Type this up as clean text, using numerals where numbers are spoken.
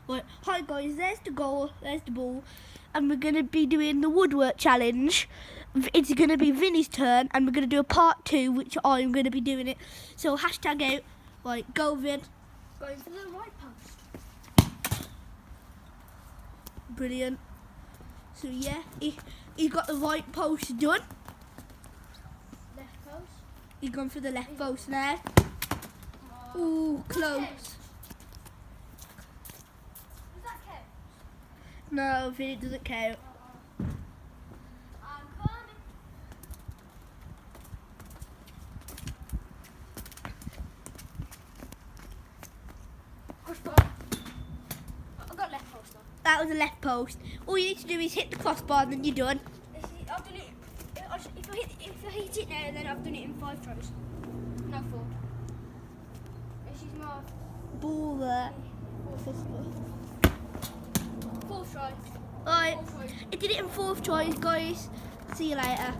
Right, hi guys, there's the goal, there's the ball, and we're going to be doing the woodwork challenge. It's going to be Vinny's turn, and we're going to do a part 2, which I'm going to be doing it. So hashtag out, right, go Vin. Going for the right post. Brilliant. So yeah, he got the right post done. Left post. He's gone for the left post now. Ooh, close. No, Vin, it doesn't count. I'm coming. Crossbar. I got left post on. That was a left post. All you need to do is hit the crossbar and then you're done. I've done it. If I hit it now, then I've done it in 5 tries. No, 4. This is my Ball there. 4th try. Alright, I did it in 4th tries, guys. See you later.